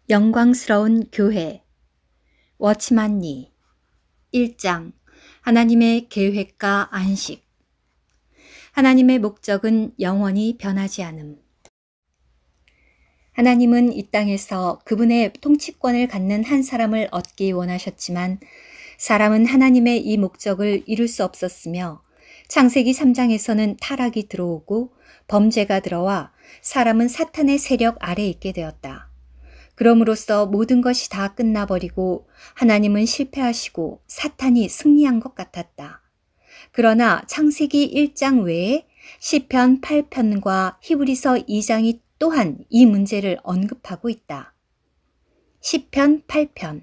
영광스러운 교회 워치만니 1장 하나님의 계획과 안식. 하나님의 목적은 영원히 변하지 않음. 하나님은 이 땅에서 그분의 통치권을 갖는 한 사람을 얻기 원하셨지만 사람은 하나님의 이 목적을 이룰 수 없었으며 창세기 3장에서는 타락이 들어오고 범죄가 들어와 사람은 사탄의 세력 아래에 있게 되었다. 그럼으로써 모든 것이 다 끝나버리고 하나님은 실패하시고 사탄이 승리한 것 같았다. 그러나 창세기 1장 외에 시편 8편과 히브리서 2장이 또한 이 문제를 언급하고 있다. 시편 8편.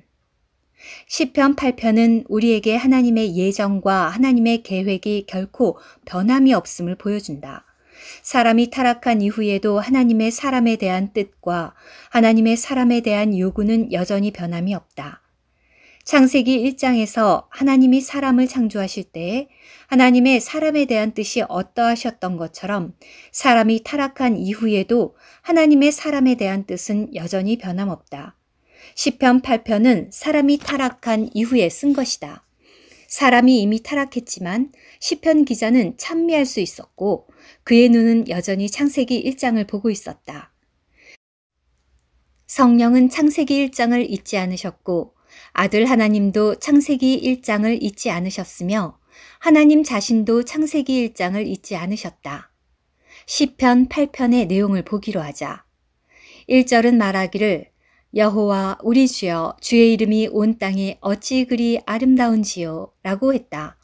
시편 8편은 우리에게 하나님의 예정과 하나님의 계획이 결코 변함이 없음을 보여준다. 사람이 타락한 이후에도 하나님의 사람에 대한 뜻과 하나님의 사람에 대한 요구는 여전히 변함이 없다. 창세기 1장에서 하나님이 사람을 창조하실 때에 하나님의 사람에 대한 뜻이 어떠하셨던 것처럼 사람이 타락한 이후에도 하나님의 사람에 대한 뜻은 여전히 변함없다. 시편 8편은 사람이 타락한 이후에 쓴 것이다. 사람이 이미 타락했지만 시편 기자는 찬미할 수 있었고 그의 눈은 여전히 창세기 1장을 보고 있었다. 성령은 창세기 1장을 잊지 않으셨고 아들 하나님도 창세기 1장을 잊지 않으셨으며 하나님 자신도 창세기 1장을 잊지 않으셨다. 시편 8편의 내용을 보기로 하자. 1절은 말하기를 여호와 우리 주여 주의 이름이 온 땅에 어찌 그리 아름다운지요 라고 했다.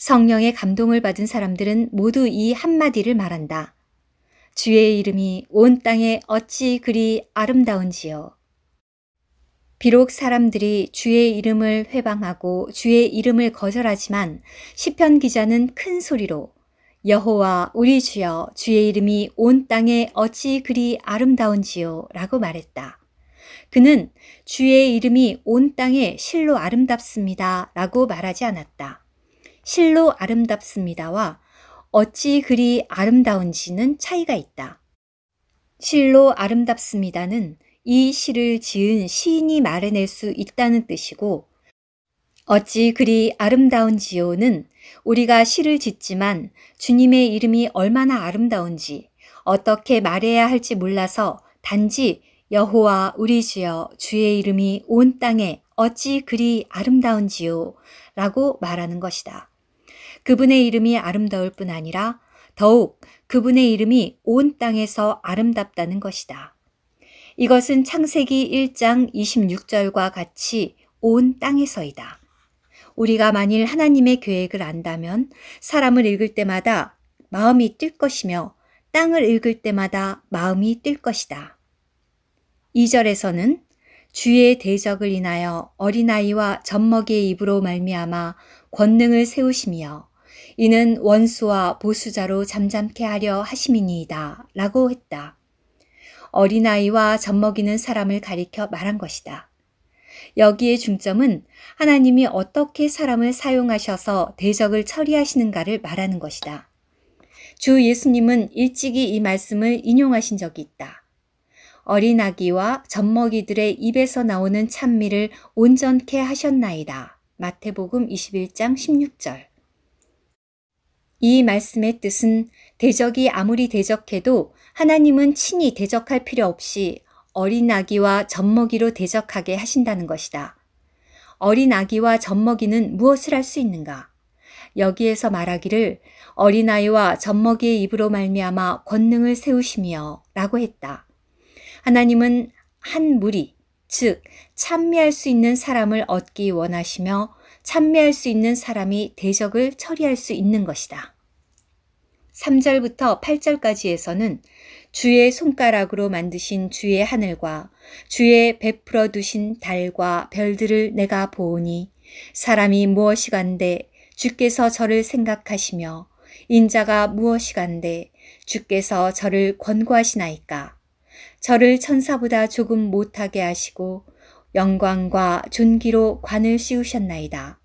성령의 감동을 받은 사람들은 모두 이 한마디를 말한다. 주의 이름이 온 땅에 어찌 그리 아름다운지요. 비록 사람들이 주의 이름을 회방하고 주의 이름을 거절하지만 시편 기자는 큰 소리로 여호와 우리 주여 주의 이름이 온 땅에 어찌 그리 아름다운지요 라고 말했다. 그는 주의 이름이 온 땅에 실로 아름답습니다 라고 말하지 않았다. 실로 아름답습니다와 어찌 그리 아름다운지는 차이가 있다. 실로 아름답습니다는 이 시를 지은 시인이 말해낼 수 있다는 뜻이고 어찌 그리 아름다운지요는 우리가 시를 짓지만 주님의 이름이 얼마나 아름다운지 어떻게 말해야 할지 몰라서 단지 여호와 우리 주여 주의 이름이 온 땅에 어찌 그리 아름다운지요 라고 말하는 것이다. 그분의 이름이 아름다울 뿐 아니라 더욱 그분의 이름이 온 땅에서 아름답다는 것이다. 이것은 창세기 1장 26절과 같이 온 땅에서이다. 우리가 만일 하나님의 계획을 안다면 사람을 읽을 때마다 마음이 뛸 것이며 땅을 읽을 때마다 마음이 뛸 것이다. 2절에서는 주의 대적을 인하여 어린아이와 젖먹이의 입으로 말미암아 권능을 세우시며 이는 원수와 보수자로 잠잠케 하려 하심이니이다 라고 했다. 어린아이와 젖먹이는 사람을 가리켜 말한 것이다. 여기에 중점은 하나님이 어떻게 사람을 사용하셔서 대적을 처리하시는가를 말하는 것이다. 주 예수님은 일찍이 이 말씀을 인용하신 적이 있다. 어린아기와 젖먹이들의 입에서 나오는 찬미를 온전케 하셨나이다. 마태복음 21장 16절. 이 말씀의 뜻은 대적이 아무리 대적해도 하나님은 친히 대적할 필요 없이 어린아기와 젖먹이로 대적하게 하신다는 것이다. 어린아기와 젖먹이는 무엇을 할 수 있는가? 여기에서 말하기를 어린아이와 젖먹이의 입으로 말미암아 권능을 세우시며 라고 했다. 하나님은 한 무리, 즉 찬미할 수 있는 사람을 얻기 원하시며 찬미할 수 있는 사람이 대적을 처리할 수 있는 것이다. 3절부터 8절까지에서는 주의 손가락으로 만드신 주의 하늘과 주의 베풀어 두신 달과 별들을 내가 보오니 사람이 무엇이간데 주께서 저를 생각하시며 인자가 무엇이간데 주께서 저를 권고하시나이까. 저를 천사보다 조금 못하게 하시고 영광과 존귀로 관을 씌우셨나이다.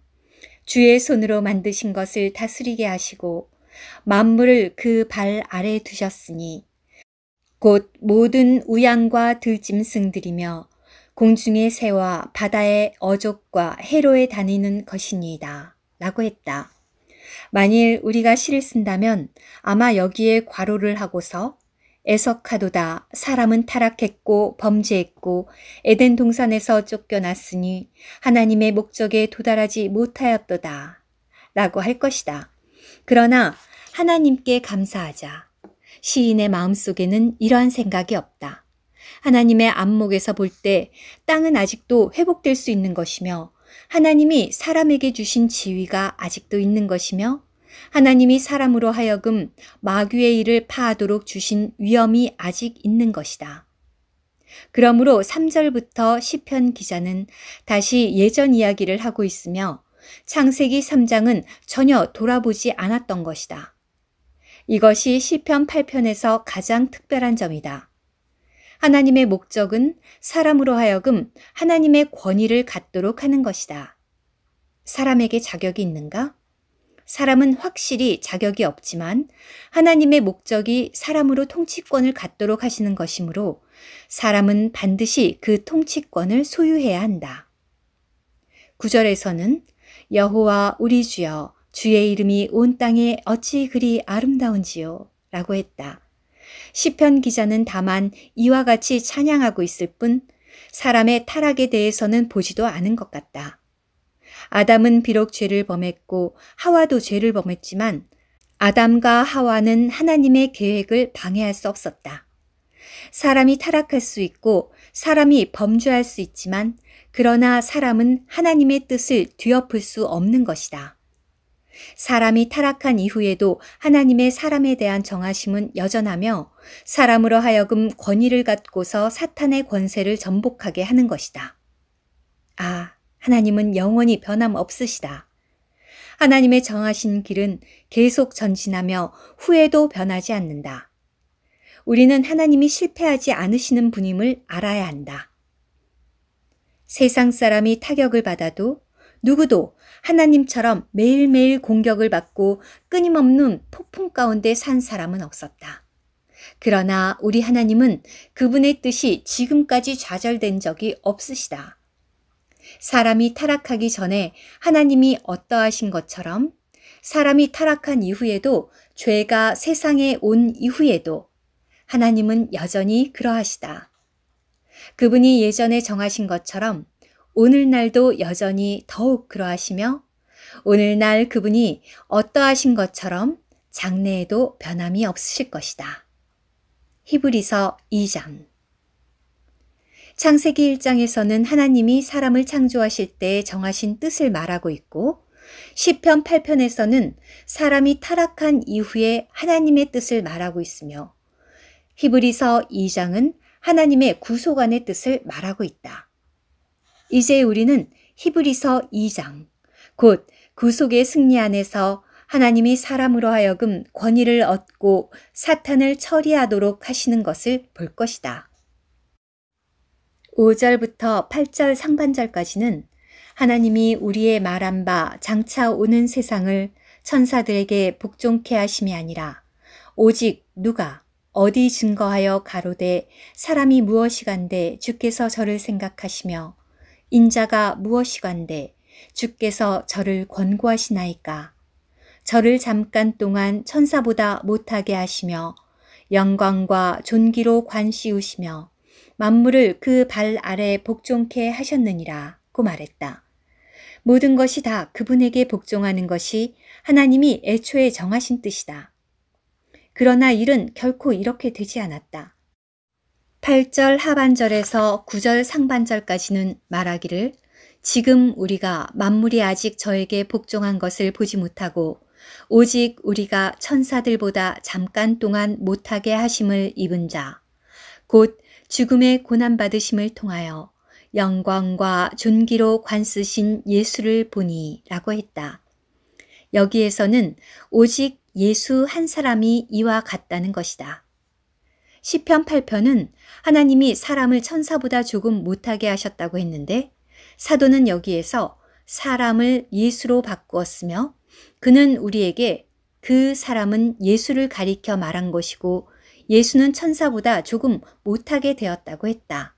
주의 손으로 만드신 것을 다스리게 하시고 만물을 그 발 아래 두셨으니 곧 모든 우양과 들짐승들이며 공중의 새와 바다의 어족과 해로에 다니는 것이니이다. 라고 했다. 만일 우리가 시를 쓴다면 아마 여기에 괄호를 하고서 애석하도다 사람은 타락했고 범죄했고 에덴 동산에서 쫓겨났으니 하나님의 목적에 도달하지 못하였도다 라고 할 것이다. 그러나 하나님께 감사하자. 시인의 마음속에는 이러한 생각이 없다. 하나님의 안목에서 볼 때 땅은 아직도 회복될 수 있는 것이며 하나님이 사람에게 주신 지위가 아직도 있는 것이며 하나님이 사람으로 하여금 마귀의 일을 파하도록 주신 위엄이 아직 있는 것이다. 그러므로 3절부터 시편 기자는 다시 예전 이야기를 하고 있으며 창세기 3장은 전혀 돌아보지 않았던 것이다. 이것이 시편 8편에서 가장 특별한 점이다. 하나님의 목적은 사람으로 하여금 하나님의 권위를 갖도록 하는 것이다. 사람에게 자격이 있는가? 사람은 확실히 자격이 없지만 하나님의 목적이 사람으로 통치권을 갖도록 하시는 것이므로 사람은 반드시 그 통치권을 소유해야 한다. 9절에서는 여호와 우리 주여 주의 이름이 온 땅에 어찌 그리 아름다운지요 라고 했다. 시편 기자는 다만 이와 같이 찬양하고 있을 뿐 사람의 타락에 대해서는 보지도 않은 것 같다. 아담은 비록 죄를 범했고 하와도 죄를 범했지만 아담과 하와는 하나님의 계획을 방해할 수 없었다. 사람이 타락할 수 있고 사람이 범죄할 수 있지만 그러나 사람은 하나님의 뜻을 뒤엎을 수 없는 것이다. 사람이 타락한 이후에도 하나님의 사람에 대한 정하심은 여전하며 사람으로 하여금 권위를 갖고서 사탄의 권세를 전복하게 하는 것이다. 아, 하나님은 영원히 변함없으시다. 하나님의 정하신 길은 계속 전진하며 후에도 변하지 않는다. 우리는 하나님이 실패하지 않으시는 분임을 알아야 한다. 세상 사람이 타격을 받아도 누구도 하나님처럼 매일매일 공격을 받고 끊임없는 폭풍 가운데 산 사람은 없었다. 그러나 우리 하나님은 그분의 뜻이 지금까지 좌절된 적이 없으시다. 사람이 타락하기 전에 하나님이 어떠하신 것처럼 사람이 타락한 이후에도 죄가 세상에 온 이후에도 하나님은 여전히 그러하시다. 그분이 예전에 정하신 것처럼 오늘날도 여전히 더욱 그러하시며 오늘날 그분이 어떠하신 것처럼 장래에도 변함이 없으실 것이다. 히브리서 2장. 창세기 1장에서는 하나님이 사람을 창조하실 때 정하신 뜻을 말하고 있고 시편 8편에서는 사람이 타락한 이후에 하나님의 뜻을 말하고 있으며 히브리서 2장은 하나님의 구속안의 뜻을 말하고 있다. 이제 우리는 히브리서 2장, 곧 구속의 승리 안에서 하나님이 사람으로 하여금 권위를 얻고 사탄을 처리하도록 하시는 것을 볼 것이다. 5절부터 8절 상반절까지는 하나님이 우리의 말한 바 장차 오는 세상을 천사들에게 복종케 하심이 아니라 오직 누가 어디 증거하여 가로되 사람이 무엇이간데 주께서 저를 생각하시며 인자가 무엇이간데 주께서 저를 권고하시나이까 저를 잠깐 동안 천사보다 못하게 하시며 영광과 존귀로 관씌우시며 만물을 그 발 아래 복종케 하셨느니라 고 말했다. 모든 것이 다 그분에게 복종하는 것이 하나님이 애초에 정하신 뜻이다. 그러나 일은 결코 이렇게 되지 않았다. 8절 하반절에서 9절 상반절까지는 말하기를 지금 우리가 만물이 아직 저에게 복종한 것을 보지 못하고 오직 우리가 천사들보다 잠깐 동안 못하게 하심을 입은 자, 곧 죽음의 고난받으심을 통하여 영광과 존귀로 관쓰신 예수를 보니 라고 했다. 여기에서는 오직 예수 한 사람이 이와 같다는 것이다. 시편 8편은 하나님이 사람을 천사보다 조금 못하게 하셨다고 했는데 사도는 여기에서 사람을 예수로 바꾸었으며 그는 우리에게 그 사람은 예수를 가리켜 말한 것이고 예수는 천사보다 조금 못하게 되었다고 했다.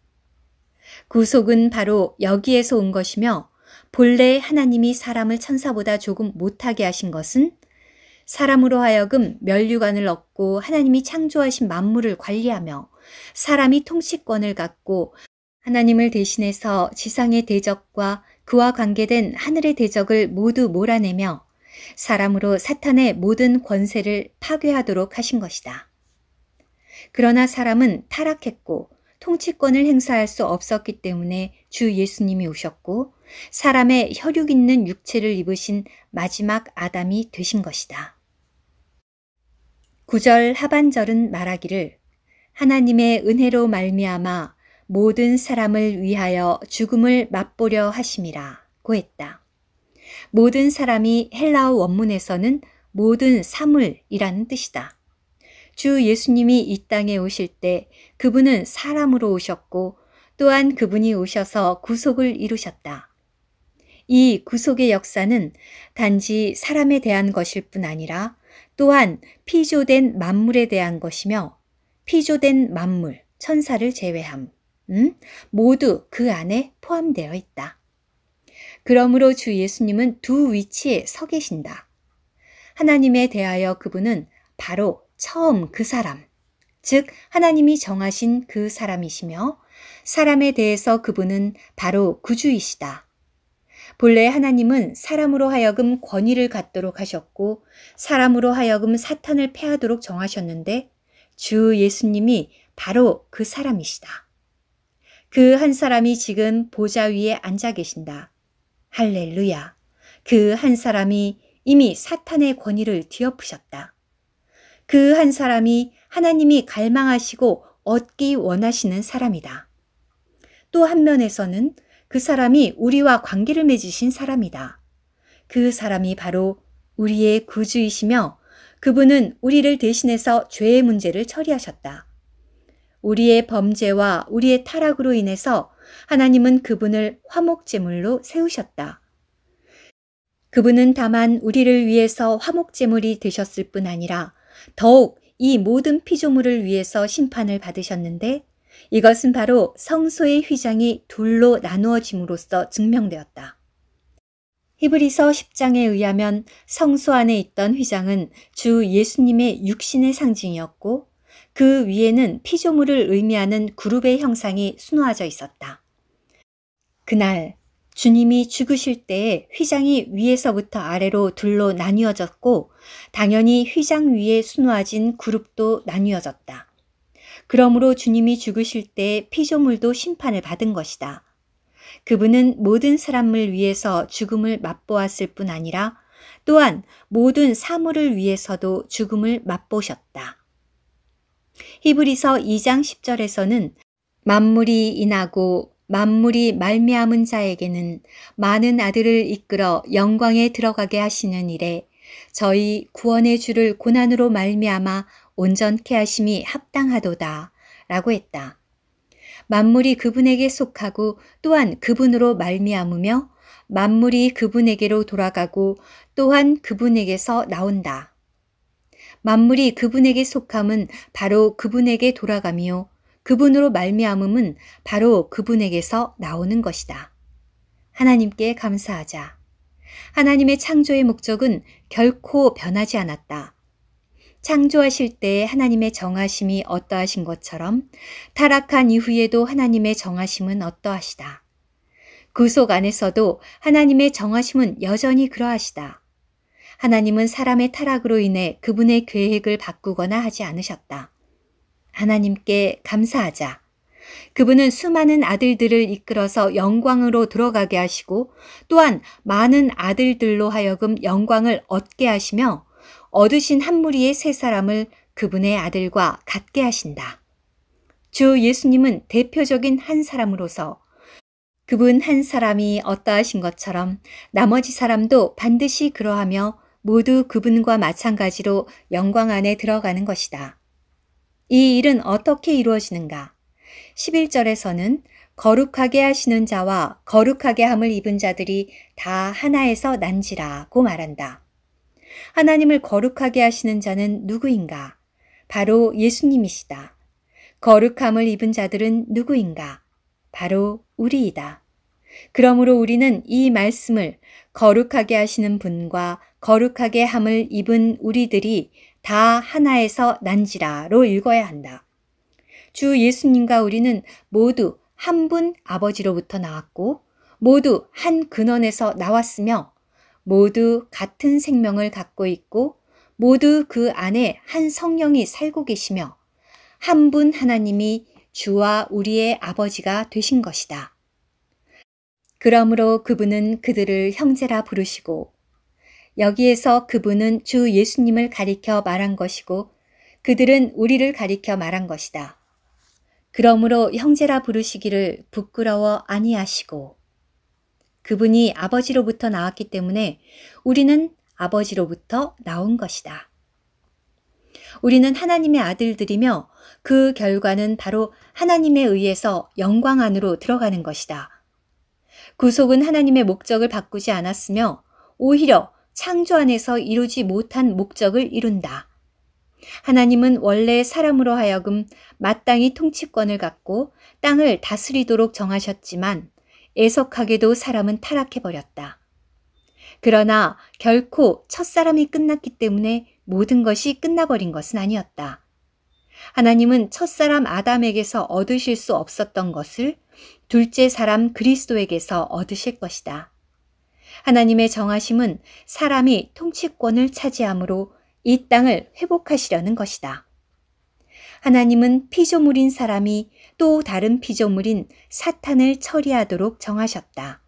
구속은 바로 여기에서 온 것이며 본래 하나님이 사람을 천사보다 조금 못하게 하신 것은 사람으로 하여금 면류관을 얻고 하나님이 창조하신 만물을 관리하며 사람이 통치권을 갖고 하나님을 대신해서 지상의 대적과 그와 관계된 하늘의 대적을 모두 몰아내며 사람으로 사탄의 모든 권세를 파괴하도록 하신 것이다. 그러나 사람은 타락했고 통치권을 행사할 수 없었기 때문에 주 예수님이 오셨고 사람의 혈육 있는 육체를 입으신 마지막 아담이 되신 것이다. 9절 하반절은 말하기를 하나님의 은혜로 말미암아 모든 사람을 위하여 죽음을 맛보려 하심이라 고 했다. 모든 사람이 헬라어 원문에서는 모든 사물이라는 뜻이다. 주 예수님이 이 땅에 오실 때 그분은 사람으로 오셨고 또한 그분이 오셔서 구속을 이루셨다. 이 구속의 역사는 단지 사람에 대한 것일 뿐 아니라 또한 피조된 만물에 대한 것이며 피조된 만물, 천사를 제외함, 모두 그 안에 포함되어 있다. 그러므로 주 예수님은 두 위치에 서 계신다. 하나님에 대하여 그분은 바로 처음 그 사람, 즉 하나님이 정하신 그 사람이시며 사람에 대해서 그분은 바로 구주이시다. 본래 하나님은 사람으로 하여금 권위를 갖도록 하셨고 사람으로 하여금 사탄을 패하도록 정하셨는데 주 예수님이 바로 그 사람이시다. 그 한 사람이 지금 보좌 위에 앉아 계신다. 할렐루야. 그 한 사람이 이미 사탄의 권위를 뒤엎으셨다. 그 한 사람이 하나님이 갈망하시고 얻기 원하시는 사람이다. 또 한 면에서는 그 사람이 우리와 관계를 맺으신 사람이다. 그 사람이 바로 우리의 구주이시며 그분은 우리를 대신해서 죄의 문제를 처리하셨다. 우리의 범죄와 우리의 타락으로 인해서 하나님은 그분을 화목제물로 세우셨다. 그분은 다만 우리를 위해서 화목제물이 되셨을 뿐 아니라 더욱 이 모든 피조물을 위해서 심판을 받으셨는데 이것은 바로 성소의 휘장이 둘로 나누어짐으로써 증명되었다. 히브리서 10장에 의하면 성소 안에 있던 휘장은 주 예수님의 육신의 상징이었고 그 위에는 피조물을 의미하는 그룹의 형상이 수놓아져 있었다. 그날 주님이 죽으실 때에 휘장이 위에서부터 아래로 둘로 나뉘어졌고 당연히 휘장 위에 수놓아진 그룹도 나뉘어졌다. 그러므로 주님이 죽으실 때 피조물도 심판을 받은 것이다. 그분은 모든 사람을 위해서 죽음을 맛보았을 뿐 아니라 또한 모든 사물을 위해서도 죽음을 맛보셨다. 히브리서 2장 10절에서는 만물이 인하고 만물이 말미암은 자에게는 많은 아들을 이끌어 영광에 들어가게 하시는 일에 저희 구원의 주를 고난으로 말미암아 온전케 하심이 합당하도다 라고 했다. 만물이 그분에게 속하고 또한 그분으로 말미암으며 만물이 그분에게로 돌아가고 또한 그분에게서 나온다. 만물이 그분에게 속함은 바로 그분에게 돌아가며 그분으로 말미암음은 바로 그분에게서 나오는 것이다. 하나님께 감사하자. 하나님의 창조의 목적은 결코 변하지 않았다. 창조하실 때 하나님의 정하심이 어떠하신 것처럼 타락한 이후에도 하나님의 정하심은 어떠하시다. 구속 안에서도 하나님의 정하심은 여전히 그러하시다. 하나님은 사람의 타락으로 인해 그분의 계획을 바꾸거나 하지 않으셨다. 하나님께 감사하자. 그분은 수많은 아들들을 이끌어서 영광으로 들어가게 하시고 또한 많은 아들들로 하여금 영광을 얻게 하시며 얻으신 한 무리의 세 사람을 그분의 아들과 같게 하신다. 주 예수님은 대표적인 한 사람으로서 그분 한 사람이 어떠하신 것처럼 나머지 사람도 반드시 그러하며 모두 그분과 마찬가지로 영광 안에 들어가는 것이다. 이 일은 어떻게 이루어지는가? 11절에서는 거룩하게 하시는 자와 거룩하게 함을 입은 자들이 다 하나에서 난지라고 말한다. 하나님을 거룩하게 하시는 자는 누구인가? 바로 예수님이시다. 거룩함을 입은 자들은 누구인가? 바로 우리이다. 그러므로 우리는 이 말씀을 거룩하게 하시는 분과 거룩하게 함을 입은 우리들이 다 하나에서 난지라로 읽어야 한다. 주 예수님과 우리는 모두 한 분 아버지로부터 나왔고 모두 한 근원에서 나왔으며 모두 같은 생명을 갖고 있고 모두 그 안에 한 성령이 살고 계시며 한 분 하나님이 주와 우리의 아버지가 되신 것이다. 그러므로 그분은 그들을 형제라 부르시고 여기에서 그분은 주 예수님을 가리켜 말한 것이고 그들은 우리를 가리켜 말한 것이다. 그러므로 형제라 부르시기를 부끄러워 아니하시고 그분이 아버지로부터 나왔기 때문에 우리는 아버지로부터 나온 것이다. 우리는 하나님의 아들들이며 그 결과는 바로 하나님에 의해서 영광 안으로 들어가는 것이다. 구속은 하나님의 목적을 바꾸지 않았으며 오히려 창조 안에서 이루지 못한 목적을 이룬다. 하나님은 원래 사람으로 하여금 마땅히 통치권을 갖고 땅을 다스리도록 정하셨지만 애석하게도 사람은 타락해버렸다. 그러나 결코 첫사람이 끝났기 때문에 모든 것이 끝나버린 것은 아니었다. 하나님은 첫사람 아담에게서 얻으실 수 없었던 것을 둘째 사람 그리스도에게서 얻으실 것이다. 하나님의 정하심은 사람이 통치권을 차지함으로 이 땅을 회복하시려는 것이다. 하나님은 피조물인 사람이 또 다른 피조물인 사탄을 처리하도록 정하셨다.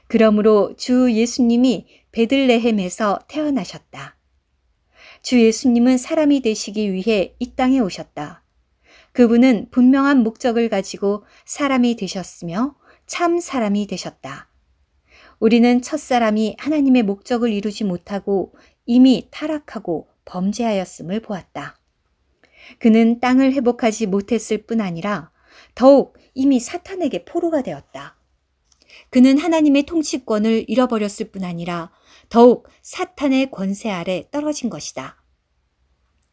그러므로 주 예수님이 베들레헴에서 태어나셨다. 주 예수님은 사람이 되시기 위해 이 땅에 오셨다. 그분은 분명한 목적을 가지고 사람이 되셨으며 참 사람이 되셨다. 우리는 첫사람이 하나님의 목적을 이루지 못하고 이미 타락하고 범죄하였음을 보았다. 그는 땅을 회복하지 못했을 뿐 아니라 더욱 이미 사탄에게 포로가 되었다. 그는 하나님의 통치권을 잃어버렸을 뿐 아니라 더욱 사탄의 권세 아래 떨어진 것이다.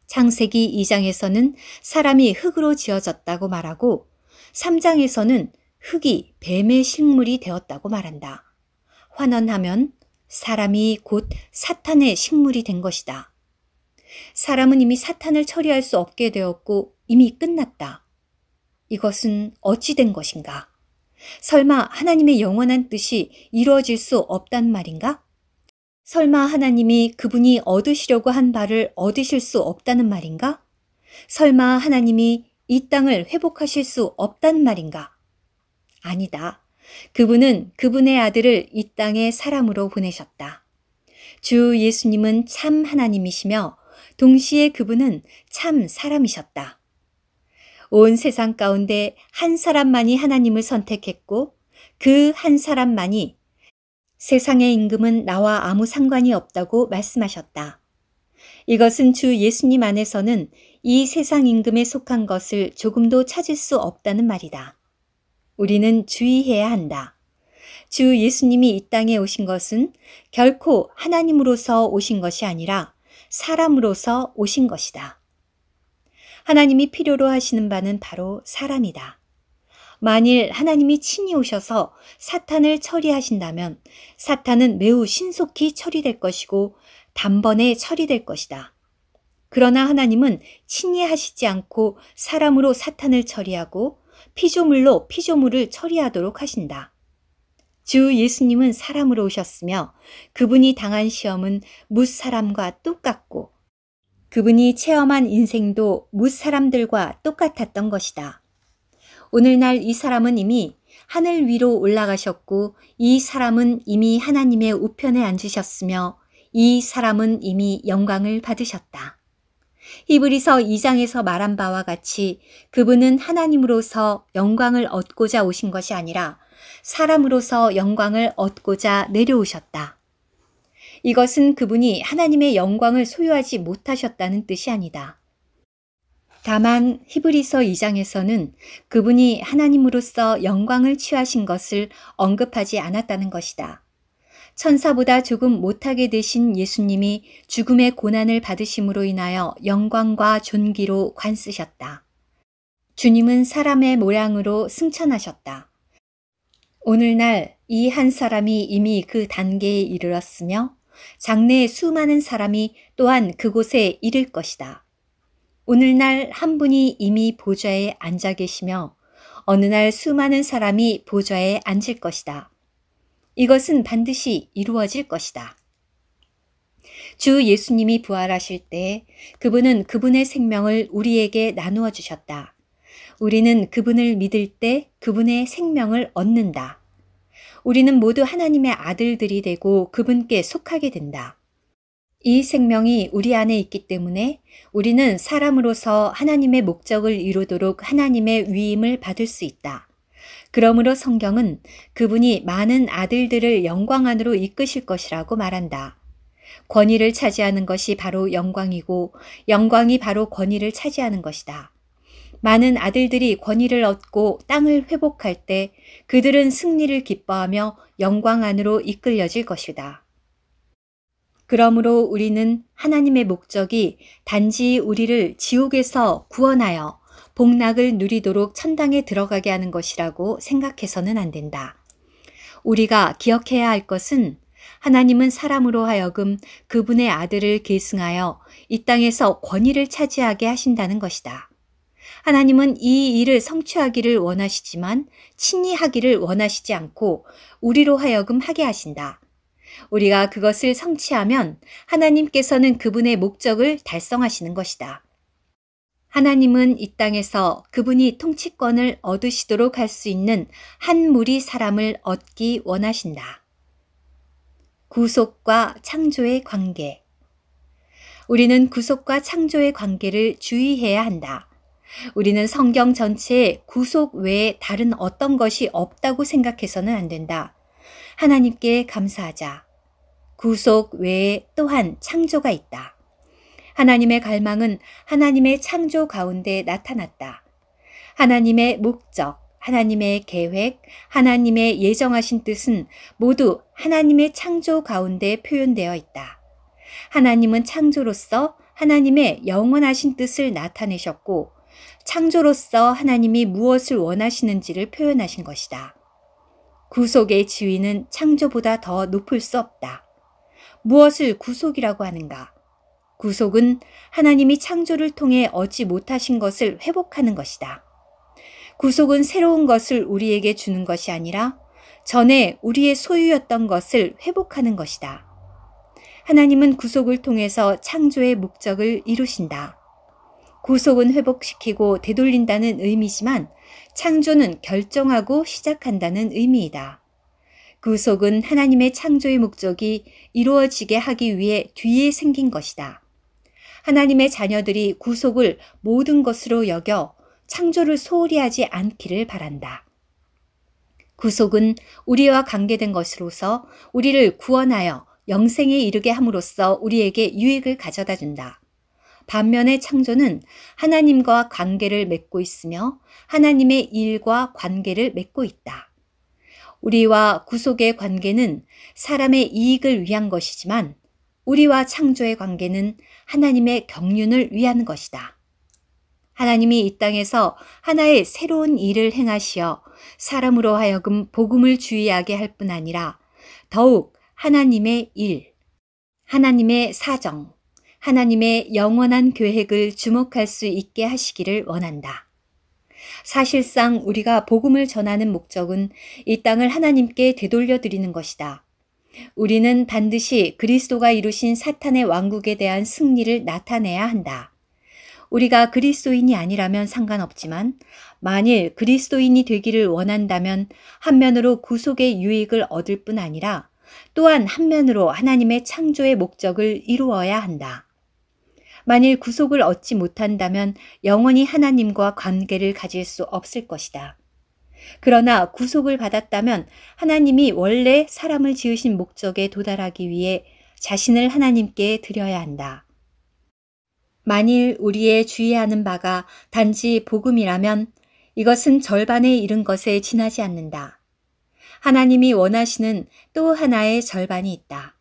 창세기 2장에서는 사람이 흙으로 지어졌다고 말하고 3장에서는 흙이 뱀의 식물이 되었다고 말한다. 환원하면 사람이 곧 사탄의 식물이 된 것이다. 사람은 이미 사탄을 처리할 수 없게 되었고 이미 끝났다. 이것은 어찌 된 것인가? 설마 하나님의 영원한 뜻이 이루어질 수 없단 말인가? 설마 하나님이 그분이 얻으시려고 한 바를 얻으실 수 없다는 말인가? 설마 하나님이 이 땅을 회복하실 수 없다는 말인가? 아니다. 그분은 그분의 아들을 이 땅에 사람으로 보내셨다. 주 예수님은 참 하나님이시며 동시에 그분은 참 사람이셨다. 온 세상 가운데 한 사람만이 하나님을 선택했고 그 한 사람만이 세상의 임금은 나와 아무 상관이 없다고 말씀하셨다. 이것은 주 예수님 안에서는 이 세상 임금에 속한 것을 조금도 찾을 수 없다는 말이다. 우리는 주의해야 한다. 주 예수님이 이 땅에 오신 것은 결코 하나님으로서 오신 것이 아니라 사람으로서 오신 것이다. 하나님이 필요로 하시는 바는 바로 사람이다. 만일 하나님이 친히 오셔서 사탄을 처리하신다면 사탄은 매우 신속히 처리될 것이고 단번에 처리될 것이다. 그러나 하나님은 친히 하시지 않고 사람으로 사탄을 처리하고 피조물로 피조물을 처리하도록 하신다. 주 예수님은 사람으로 오셨으며 그분이 당한 시험은 뭇사람과 똑같고 그분이 체험한 인생도 뭇사람들과 똑같았던 것이다. 오늘날 이 사람은 이미 하늘 위로 올라가셨고 이 사람은 이미 하나님의 우편에 앉으셨으며 이 사람은 이미 영광을 받으셨다. 히브리서 2장에서 말한 바와 같이 그분은 하나님으로서 영광을 얻고자 오신 것이 아니라 사람으로서 영광을 얻고자 내려오셨다. 이것은 그분이 하나님의 영광을 소유하지 못하셨다는 뜻이 아니다. 다만 히브리서 2장에서는 그분이 하나님으로서 영광을 취하신 것을 언급하지 않았다는 것이다. 천사보다 조금 못하게 되신 예수님이 죽음의 고난을 받으심으로 인하여 영광과 존귀로 관쓰셨다. 주님은 사람의 모양으로 승천하셨다. 오늘날 이 한 사람이 이미 그 단계에 이르렀으며 장래에 수많은 사람이 또한 그곳에 이를 것이다. 오늘날 한 분이 이미 보좌에 앉아 계시며 어느 날 수많은 사람이 보좌에 앉을 것이다. 이것은 반드시 이루어질 것이다. 주 예수님이 부활하실 때 그분은 그분의 생명을 우리에게 나누어 주셨다. 우리는 그분을 믿을 때 그분의 생명을 얻는다. 우리는 모두 하나님의 아들들이 되고 그분께 속하게 된다. 이 생명이 우리 안에 있기 때문에 우리는 사람으로서 하나님의 목적을 이루도록 하나님의 위임을 받을 수 있다. 그러므로 성경은 그분이 많은 아들들을 영광 안으로 이끄실 것이라고 말한다. 권위를 차지하는 것이 바로 영광이고 영광이 바로 권위를 차지하는 것이다. 많은 아들들이 권위를 얻고 땅을 회복할 때 그들은 승리를 기뻐하며 영광 안으로 이끌려질 것이다. 그러므로 우리는 하나님의 목적이 단지 우리를 지옥에서 구원하여 복락을 누리도록 천당에 들어가게 하는 것이라고 생각해서는 안 된다. 우리가 기억해야 할 것은 하나님은 사람으로 하여금 그분의 아들을 계승하여 이 땅에서 권위를 차지하게 하신다는 것이다. 하나님은 이 일을 성취하기를 원하시지만 친히 하기를 원하시지 않고 우리로 하여금 하게 하신다. 우리가 그것을 성취하면 하나님께서는 그분의 목적을 달성하시는 것이다. 하나님은 이 땅에서 그분이 통치권을 얻으시도록 할 수 있는 한 무리 사람을 얻기 원하신다. 구속과 창조의 관계. 우리는 구속과 창조의 관계를 주의해야 한다. 우리는 성경 전체에 구속 외에 다른 어떤 것이 없다고 생각해서는 안 된다. 하나님께 감사하자. 구속 외에 또한 창조가 있다. 하나님의 갈망은 하나님의 창조 가운데 나타났다. 하나님의 목적, 하나님의 계획, 하나님의 예정하신 뜻은 모두 하나님의 창조 가운데 표현되어 있다. 하나님은 창조로서 하나님의 영원하신 뜻을 나타내셨고 창조로서 하나님이 무엇을 원하시는지를 표현하신 것이다. 구속의 지위는 창조보다 더 높을 수 없다. 무엇을 구속이라고 하는가? 구속은 하나님이 창조를 통해 얻지 못하신 것을 회복하는 것이다. 구속은 새로운 것을 우리에게 주는 것이 아니라 전에 우리의 소유였던 것을 회복하는 것이다. 하나님은 구속을 통해서 창조의 목적을 이루신다. 구속은 회복시키고 되돌린다는 의미지만 창조는 결정하고 시작한다는 의미이다. 구속은 하나님의 창조의 목적이 이루어지게 하기 위해 뒤에 생긴 것이다. 하나님의 자녀들이 구속을 모든 것으로 여겨 창조를 소홀히 하지 않기를 바란다. 구속은 우리와 관계된 것으로서 우리를 구원하여 영생에 이르게 함으로써 우리에게 유익을 가져다 준다. 반면에 창조는 하나님과 관계를 맺고 있으며 하나님의 일과 관계를 맺고 있다. 우리와 구속의 관계는 사람의 이익을 위한 것이지만 우리와 창조의 관계는 하나님의 경륜을 위한 것이다. 하나님이 이 땅에서 하나의 새로운 일을 행하시어 사람으로 하여금 복음을 주의하게 할 뿐 아니라 더욱 하나님의 일, 하나님의 사정, 하나님의 영원한 계획을 주목할 수 있게 하시기를 원한다. 사실상 우리가 복음을 전하는 목적은 이 땅을 하나님께 되돌려 드리는 것이다. 우리는 반드시 그리스도가 이루신 사탄의 왕국에 대한 승리를 나타내야 한다. 우리가 그리스도인이 아니라면 상관없지만 만일 그리스도인이 되기를 원한다면 한면으로 구속의 유익을 얻을 뿐 아니라 또한 한면으로 하나님의 창조의 목적을 이루어야 한다. 만일 구속을 얻지 못한다면 영원히 하나님과 관계를 가질 수 없을 것이다. 그러나 구속을 받았다면 하나님이 원래 사람을 지으신 목적에 도달하기 위해 자신을 하나님께 드려야 한다. 만일 우리의 주의해야 하는 바가 단지 복음이라면 이것은 절반에 이른 것에 지나지 않는다. 하나님이 원하시는 또 하나의 절반이 있다.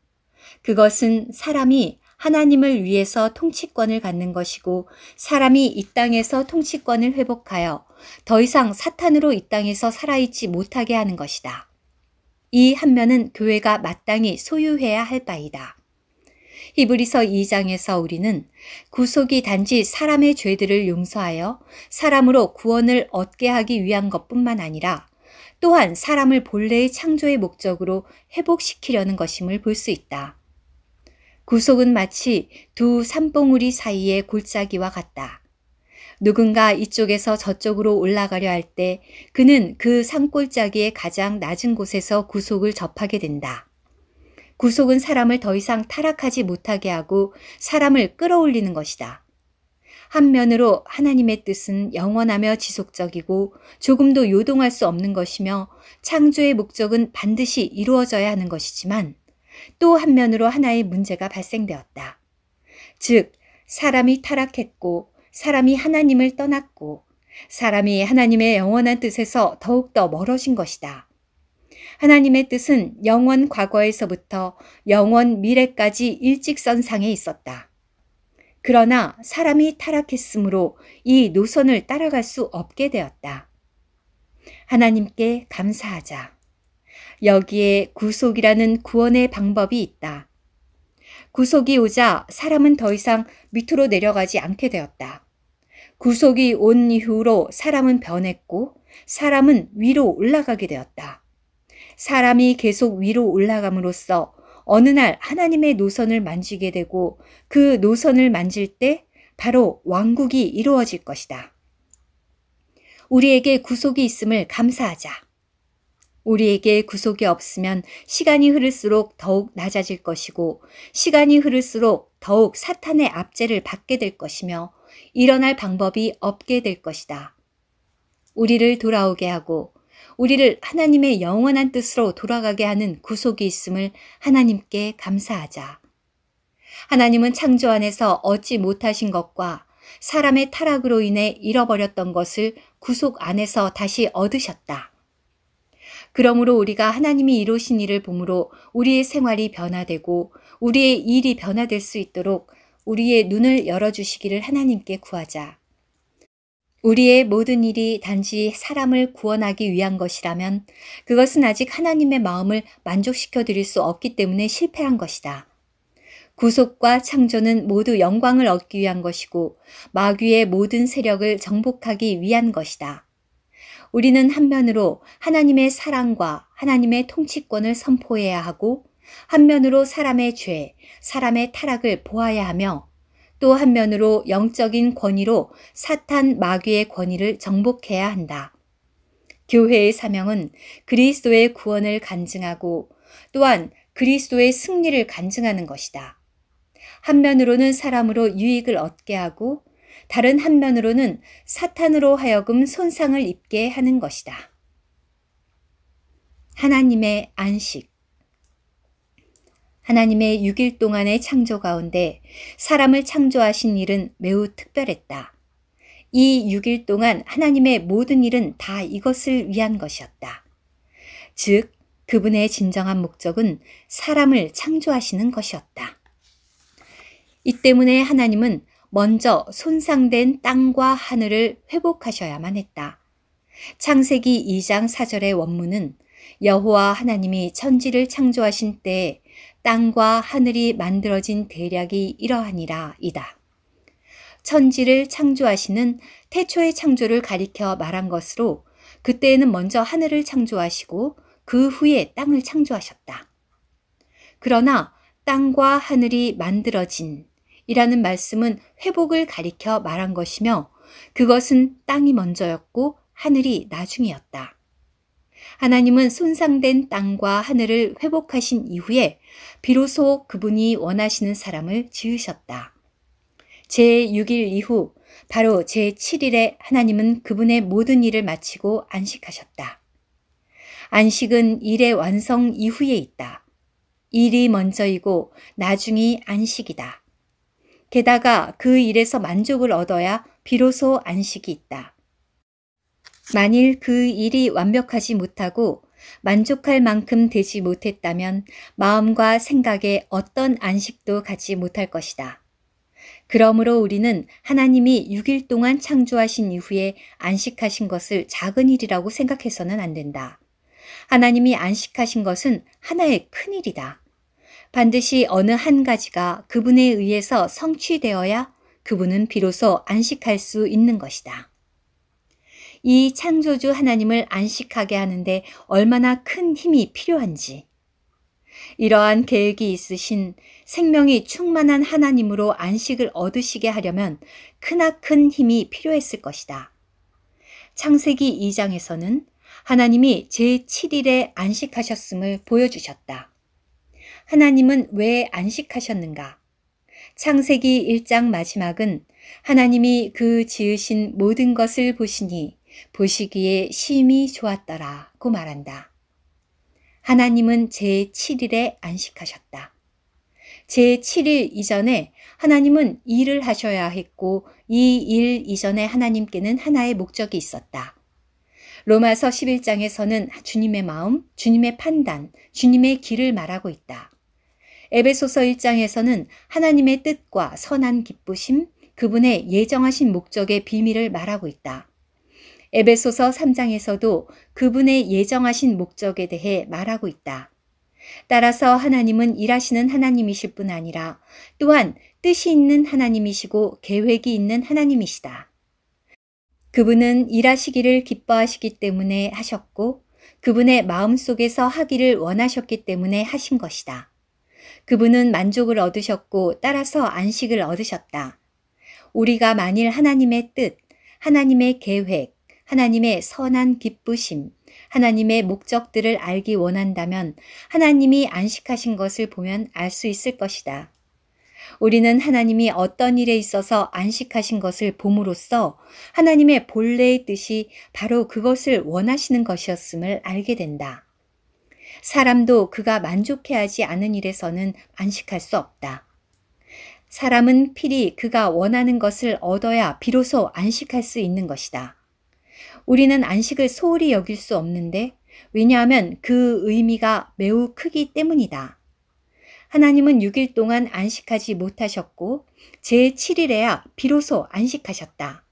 그것은 사람이 하나님을 위해서 통치권을 갖는 것이고 사람이 이 땅에서 통치권을 회복하여 더 이상 사탄으로 이 땅에서 살아있지 못하게 하는 것이다. 이 한 면은 교회가 마땅히 소유해야 할 바이다. 히브리서 2장에서 우리는 구속이 단지 사람의 죄들을 용서하여 사람으로 구원을 얻게 하기 위한 것뿐만 아니라 또한 사람을 본래의 창조의 목적으로 회복시키려는 것임을 볼 수 있다. 구속은 마치 두 산봉우리 사이의 골짜기와 같다. 누군가 이쪽에서 저쪽으로 올라가려 할 때 그는 그 산골짜기의 가장 낮은 곳에서 구속을 접하게 된다. 구속은 사람을 더 이상 타락하지 못하게 하고 사람을 끌어올리는 것이다. 한면으로 하나님의 뜻은 영원하며 지속적이고 조금도 요동할 수 없는 것이며 창조의 목적은 반드시 이루어져야 하는 것이지만 또 한면으로 하나의 문제가 발생되었다. 즉, 사람이 타락했고 사람이 하나님을 떠났고 사람이 하나님의 영원한 뜻에서 더욱더 멀어진 것이다. 하나님의 뜻은 영원 과거에서부터 영원 미래까지 일직선상에 있었다. 그러나 사람이 타락했으므로 이 노선을 따라갈 수 없게 되었다. 하나님께 감사하자. 여기에 구속이라는 구원의 방법이 있다. 구속이 오자 사람은 더 이상 밑으로 내려가지 않게 되었다. 구속이 온 이후로 사람은 변했고 사람은 위로 올라가게 되었다. 사람이 계속 위로 올라감으로써 어느 날 하나님의 노선을 만지게 되고 그 노선을 만질 때 바로 왕국이 이루어질 것이다. 우리에게 구속이 있음을 감사하자. 우리에게 구속이 없으면 시간이 흐를수록 더욱 낮아질 것이고 시간이 흐를수록 더욱 사탄의 압제를 받게 될 것이며 일어날 방법이 없게 될 것이다. 우리를 돌아오게 하고 우리를 하나님의 영원한 뜻으로 돌아가게 하는 구속이 있음을 하나님께 감사하자. 하나님은 창조 안에서 얻지 못하신 것과 사람의 타락으로 인해 잃어버렸던 것을 구속 안에서 다시 얻으셨다. 그러므로 우리가 하나님이 이루신 일을 보므로 우리의 생활이 변화되고 우리의 일이 변화될 수 있도록 우리의 눈을 열어주시기를 하나님께 구하자. 우리의 모든 일이 단지 사람을 구원하기 위한 것이라면 그것은 아직 하나님의 마음을 만족시켜 드릴 수 없기 때문에 실패한 것이다. 구속과 창조는 모두 영광을 얻기 위한 것이고 마귀의 모든 세력을 정복하기 위한 것이다. 우리는 한면으로 하나님의 사랑과 하나님의 통치권을 선포해야 하고 한면으로 사람의 죄, 사람의 타락을 보아야 하며 또 한면으로 영적인 권위로 사탄 마귀의 권위를 정복해야 한다. 교회의 사명은 그리스도의 구원을 간증하고 또한 그리스도의 승리를 간증하는 것이다. 한면으로는 사람으로 유익을 얻게 하고 다른 한면으로는 사탄으로 하여금 손상을 입게 하는 것이다. 하나님의 안식. 하나님의 6일 동안의 창조 가운데 사람을 창조하신 일은 매우 특별했다. 이 6일 동안 하나님의 모든 일은 다 이것을 위한 것이었다. 즉, 그분의 진정한 목적은 사람을 창조하시는 것이었다. 이 때문에 하나님은 먼저 손상된 땅과 하늘을 회복하셔야만 했다. 창세기 2장 4절의 원문은 여호와 하나님이 천지를 창조하신 때에 땅과 하늘이 만들어진 대략이 이러하니라 이다. 천지를 창조하시는 태초의 창조를 가리켜 말한 것으로 그때에는 먼저 하늘을 창조하시고 그 후에 땅을 창조하셨다. 그러나 땅과 하늘이 만들어진 이라는 말씀은 회복을 가리켜 말한 것이며 그것은 땅이 먼저였고 하늘이 나중이었다. 하나님은 손상된 땅과 하늘을 회복하신 이후에 비로소 그분이 원하시는 사람을 지으셨다. 제6일 이후 바로 제7일에 하나님은 그분의 모든 일을 마치고 안식하셨다. 안식은 일의 완성 이후에 있다. 일이 먼저이고 나중이 안식이다. 게다가 그 일에서 만족을 얻어야 비로소 안식이 있다. 만일 그 일이 완벽하지 못하고 만족할 만큼 되지 못했다면 마음과 생각에 어떤 안식도 갖지 못할 것이다. 그러므로 우리는 하나님이 6일 동안 창조하신 이후에 안식하신 것을 작은 일이라고 생각해서는 안 된다. 하나님이 안식하신 것은 하나의 큰 일이다. 반드시 어느 한 가지가 그분에 의해서 성취되어야 그분은 비로소 안식할 수 있는 것이다. 이 창조주 하나님을 안식하게 하는데 얼마나 큰 힘이 필요한지, 이러한 계획이 있으신 생명이 충만한 하나님으로 안식을 얻으시게 하려면 크나큰 힘이 필요했을 것이다. 창세기 2장에서는 하나님이 제7일에 안식하셨음을 보여주셨다. 하나님은 왜 안식하셨는가? 창세기 1장 마지막은 하나님이 그 지으신 모든 것을 보시니 보시기에 심히 좋았더라고 말한다. 하나님은 제7일에 안식하셨다. 제7일 이전에 하나님은 일을 하셔야 했고 이 일 이전에 하나님께는 하나의 목적이 있었다. 로마서 11장에서는 주님의 마음, 주님의 판단, 주님의 길을 말하고 있다. 에베소서 1장에서는 하나님의 뜻과 선한 기쁘심, 그분의 예정하신 목적의 비밀을 말하고 있다. 에베소서 3장에서도 그분의 예정하신 목적에 대해 말하고 있다. 따라서 하나님은 일하시는 하나님이실 뿐 아니라 또한 뜻이 있는 하나님이시고 계획이 있는 하나님이시다. 그분은 일하시기를 기뻐하시기 때문에 하셨고 그분의 마음속에서 하기를 원하셨기 때문에 하신 것이다. 그분은 만족을 얻으셨고 따라서 안식을 얻으셨다. 우리가 만일 하나님의 뜻, 하나님의 계획, 하나님의 선한 기쁘심, 하나님의 목적들을 알기 원한다면 하나님이 안식하신 것을 보면 알 수 있을 것이다. 우리는 하나님이 어떤 일에 있어서 안식하신 것을 봄으로써 하나님의 본래의 뜻이 바로 그것을 원하시는 것이었음을 알게 된다. 사람도 그가 만족해하지 않은 일에서는 안식할 수 없다. 사람은 필히 그가 원하는 것을 얻어야 비로소 안식할 수 있는 것이다. 우리는 안식을 소홀히 여길 수 없는데 왜냐하면 그 의미가 매우 크기 때문이다. 하나님은 6일 동안 안식하지 못하셨고 제7일에야 비로소 안식하셨다.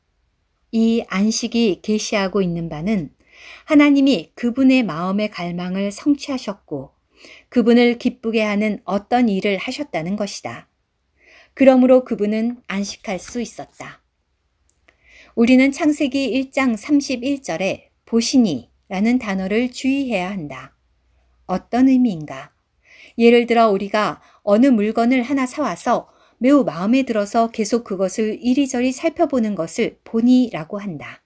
이 안식이 계시하고 있는 바는 하나님이 그분의 마음의 갈망을 성취하셨고 그분을 기쁘게 하는 어떤 일을 하셨다는 것이다. 그러므로 그분은 안식할 수 있었다. 우리는 창세기 1장 31절에 보시니 라는 단어를 주의해야 한다. 어떤 의미인가? 예를 들어 우리가 어느 물건을 하나 사와서 매우 마음에 들어서 계속 그것을 이리저리 살펴보는 것을 보니라고 한다.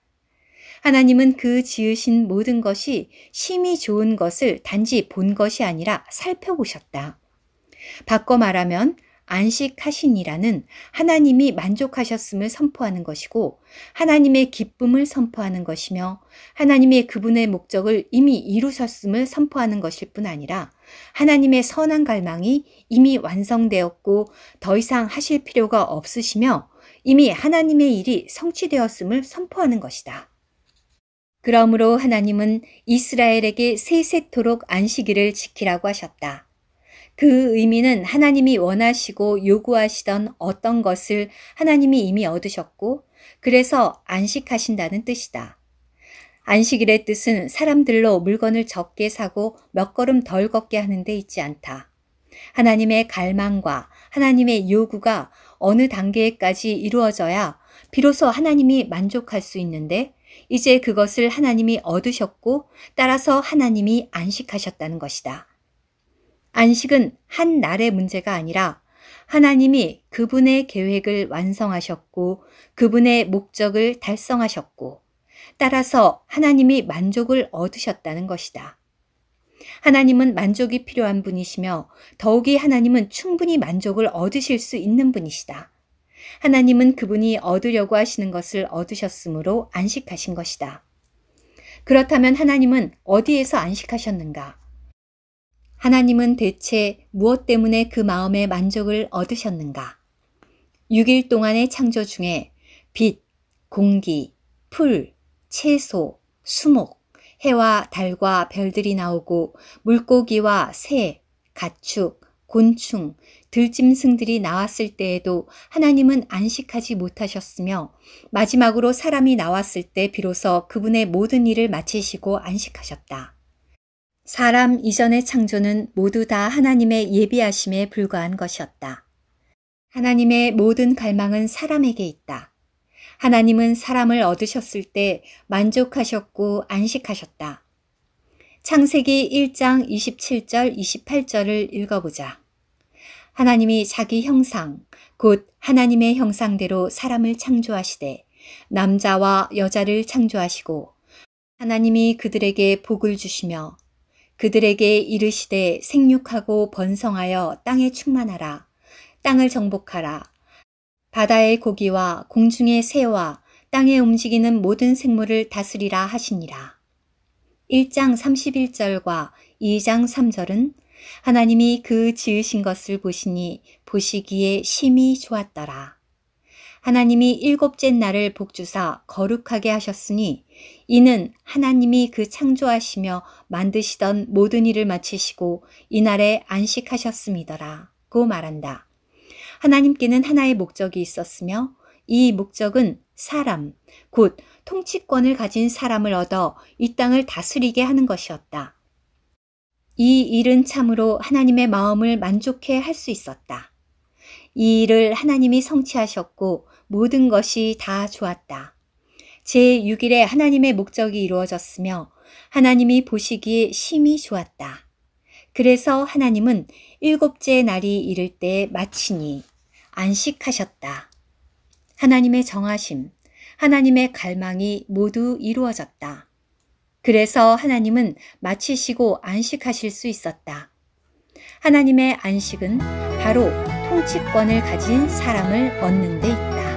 하나님은 그 지으신 모든 것이 심히 좋은 것을 단지 본 것이 아니라 살펴보셨다. 바꿔 말하면 안식하시니라는 하나님이 만족하셨음을 선포하는 것이고 하나님의 기쁨을 선포하는 것이며 하나님의 그분의 목적을 이미 이루셨음을 선포하는 것일 뿐 아니라 하나님의 선한 갈망이 이미 완성되었고 더 이상 하실 필요가 없으시며 이미 하나님의 일이 성취되었음을 선포하는 것이다. 그러므로 하나님은 이스라엘에게 세세토록 안식일을 지키라고 하셨다. 그 의미는 하나님이 원하시고 요구하시던 어떤 것을 하나님이 이미 얻으셨고 그래서 안식하신다는 뜻이다. 안식일의 뜻은 사람들로 물건을 적게 사고 몇 걸음 덜 걷게 하는 데 있지 않다. 하나님의 갈망과 하나님의 요구가 어느 단계까지 이루어져야 비로소 하나님이 만족할 수 있는데 이제 그것을 하나님이 얻으셨고 따라서 하나님이 안식하셨다는 것이다. 안식은 한 날의 문제가 아니라 하나님이 그분의 계획을 완성하셨고 그분의 목적을 달성하셨고 따라서 하나님이 만족을 얻으셨다는 것이다. 하나님은 만족이 필요한 분이시며 더욱이 하나님은 충분히 만족을 얻으실 수 있는 분이시다. 하나님은 그분이 얻으려고 하시는 것을 얻으셨으므로 안식하신 것이다. 그렇다면 하나님은 어디에서 안식하셨는가? 하나님은 대체 무엇 때문에 그 마음의 만족을 얻으셨는가? 6일 동안의 창조 중에 빛, 공기, 풀, 채소, 수목, 해와 달과 별들이 나오고 물고기와 새, 가축, 곤충, 들짐승들이 나왔을 때에도 하나님은 안식하지 못하셨으며 마지막으로 사람이 나왔을 때 비로소 그분의 모든 일을 마치시고 안식하셨다. 사람 이전의 창조는 모두 다 하나님의 예비하심에 불과한 것이었다. 하나님의 모든 갈망은 사람에게 있다. 하나님은 사람을 얻으셨을 때 만족하셨고 안식하셨다. 창세기 1장 27절 28절을 읽어보자. 하나님이 자기 형상, 곧 하나님의 형상대로 사람을 창조하시되 남자와 여자를 창조하시고 하나님이 그들에게 복을 주시며 그들에게 이르시되 생육하고 번성하여 땅에 충만하라. 땅을 정복하라. 바다의 고기와 공중의 새와 땅에 움직이는 모든 생물을 다스리라 하시니라. 1장 31절과 2장 3절은 하나님이 그 지으신 것을 보시니 보시기에 심히 좋았더라. 하나님이 일곱째 날을 복주사 거룩하게 하셨으니 이는 하나님이 그 창조하시며 만드시던 모든 일을 마치시고 이날에 안식하셨음이더라고 말한다. 하나님께는 하나의 목적이 있었으며 이 목적은 사람, 곧 통치권을 가진 사람을 얻어 이 땅을 다스리게 하는 것이었다. 이 일은 참으로 하나님의 마음을 만족해 할 수 있었다. 이 일을 하나님이 성취하셨고 모든 것이 다 좋았다. 제6일에 하나님의 목적이 이루어졌으며 하나님이 보시기에 심히 좋았다. 그래서 하나님은 일곱째 날이 이를 때 마치니 안식하셨다. 하나님의 정하심, 하나님의 갈망이 모두 이루어졌다. 그래서 하나님은 마치시고 안식하실 수 있었다. 하나님의 안식은 바로 통치권을 가진 사람을 얻는 데 있다.